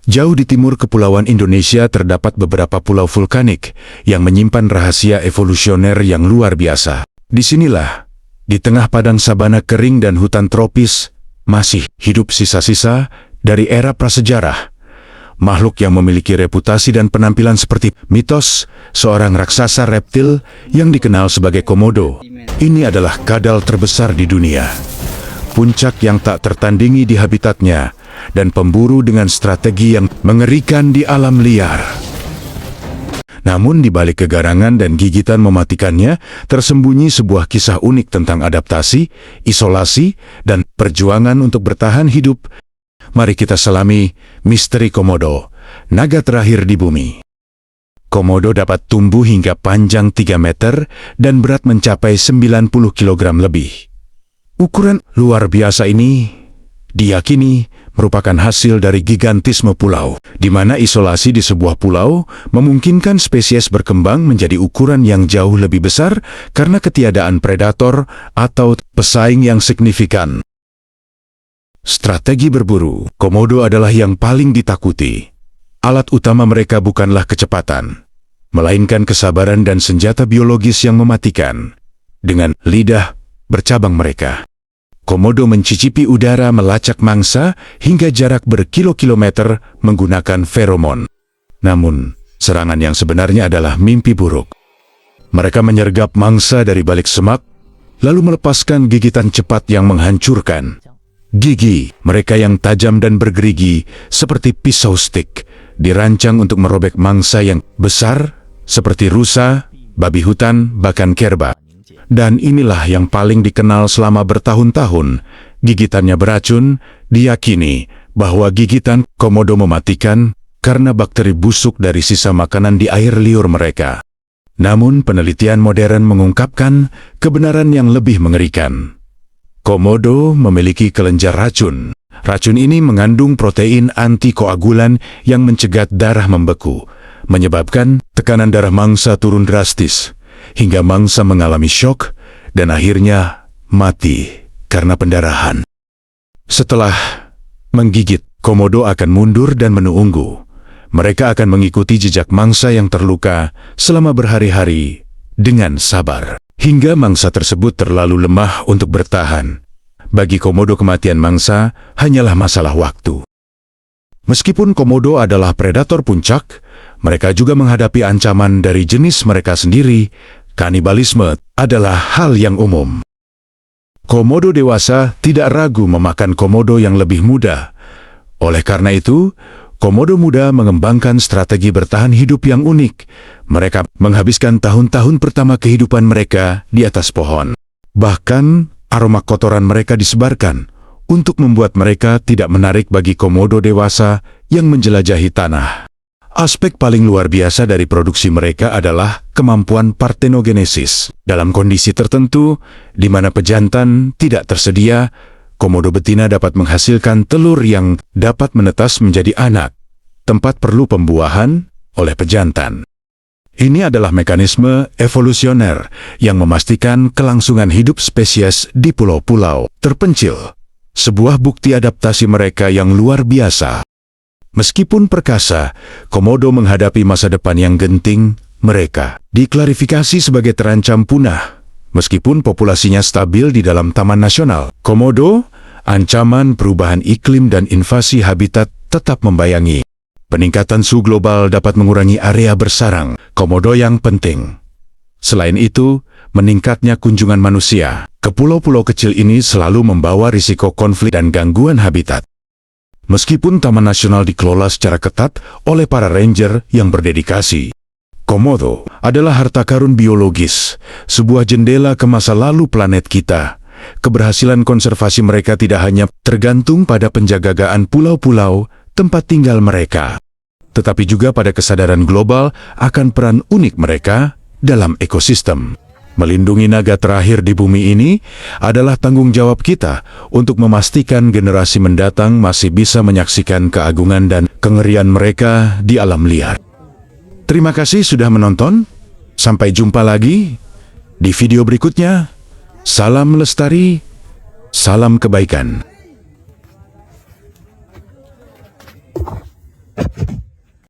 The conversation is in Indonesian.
Jauh di timur Kepulauan Indonesia terdapat beberapa pulau vulkanik yang menyimpan rahasia evolusioner yang luar biasa. Disinilah, di tengah padang sabana kering dan hutan tropis, masih hidup sisa-sisa dari era prasejarah. Makhluk yang memiliki reputasi dan penampilan seperti mitos seorang raksasa reptil yang dikenal sebagai Komodo. Ini adalah kadal terbesar di dunia. Puncak yang tak tertandingi di habitatnya, dan pemburu dengan strategi yang mengerikan di alam liar. Namun di balik kegarangan dan gigitan mematikannya, tersembunyi sebuah kisah unik tentang adaptasi, isolasi, dan perjuangan untuk bertahan hidup. Mari kita selami misteri Komodo, naga terakhir di bumi. Komodo dapat tumbuh hingga panjang 3 meter dan berat mencapai 90 kg lebih. Ukuran luar biasa ini diyakini merupakan hasil dari gigantisme pulau, di mana isolasi di sebuah pulau memungkinkan spesies berkembang menjadi ukuran yang jauh lebih besar karena ketiadaan predator atau pesaing yang signifikan. Strategi berburu Komodo adalah yang paling ditakuti. Alat utama mereka bukanlah kecepatan, melainkan kesabaran dan senjata biologis yang mematikan. Dengan lidah bercabang mereka, Komodo mencicipi udara melacak mangsa hingga jarak berkilo-kilometer menggunakan feromon. Namun, serangan yang sebenarnya adalah mimpi buruk. Mereka menyergap mangsa dari balik semak, lalu melepaskan gigitan cepat yang menghancurkan. Gigi mereka yang tajam dan bergerigi seperti pisau stik, dirancang untuk merobek mangsa yang besar seperti rusa, babi hutan, bahkan kerba. Dan inilah yang paling dikenal selama bertahun-tahun. Gigitannya beracun, diyakini bahwa gigitan Komodo mematikan karena bakteri busuk dari sisa makanan di air liur mereka. Namun penelitian modern mengungkapkan kebenaran yang lebih mengerikan. Komodo memiliki kelenjar racun. Racun ini mengandung protein antikoagulan yang mencegat darah membeku, menyebabkan tekanan darah mangsa turun drastis, hingga mangsa mengalami syok dan akhirnya mati karena pendarahan. Setelah menggigit, Komodo akan mundur dan menunggu. Mereka akan mengikuti jejak mangsa yang terluka selama berhari-hari dengan sabar, hingga mangsa tersebut terlalu lemah untuk bertahan. Bagi Komodo, kematian mangsa hanyalah masalah waktu. Meskipun Komodo adalah predator puncak, mereka juga menghadapi ancaman dari jenis mereka sendiri. Kanibalisme adalah hal yang umum. Komodo dewasa tidak ragu memakan komodo yang lebih muda. Oleh karena itu, komodo muda mengembangkan strategi bertahan hidup yang unik. Mereka menghabiskan tahun-tahun pertama kehidupan mereka di atas pohon. Bahkan, aroma kotoran mereka disebarkan untuk membuat mereka tidak menarik bagi komodo dewasa yang menjelajahi tanah. Aspek paling luar biasa dari produksi mereka adalah kemampuan partenogenesis. Dalam kondisi tertentu, di mana pejantan tidak tersedia, komodo betina dapat menghasilkan telur yang dapat menetas menjadi anak. Tempat perlu pembuahan oleh pejantan. Ini adalah mekanisme evolusioner yang memastikan kelangsungan hidup spesies di pulau-pulau terpencil. Sebuah bukti adaptasi mereka yang luar biasa. Meskipun perkasa, Komodo menghadapi masa depan yang genting. Mereka diklarifikasi sebagai terancam punah. Meskipun populasinya stabil di dalam taman nasional, Komodo, ancaman perubahan iklim dan invasi habitat tetap membayangi. Peningkatan suhu global dapat mengurangi area bersarang Komodo yang penting. Selain itu, meningkatnya kunjungan manusia ke pulau-pulau kecil ini selalu membawa risiko konflik dan gangguan habitat. Meskipun Taman Nasional dikelola secara ketat oleh para ranger yang berdedikasi, Komodo adalah harta karun biologis, sebuah jendela ke masa lalu planet kita. Keberhasilan konservasi mereka tidak hanya tergantung pada penjagaan pulau-pulau tempat tinggal mereka, tetapi juga pada kesadaran global akan peran unik mereka dalam ekosistem. Melindungi naga terakhir di bumi ini adalah tanggung jawab kita untuk memastikan generasi mendatang masih bisa menyaksikan keagungan dan kengerian mereka di alam liar. Terima kasih sudah menonton. Sampai jumpa lagi di video berikutnya. Salam lestari, salam kebaikan.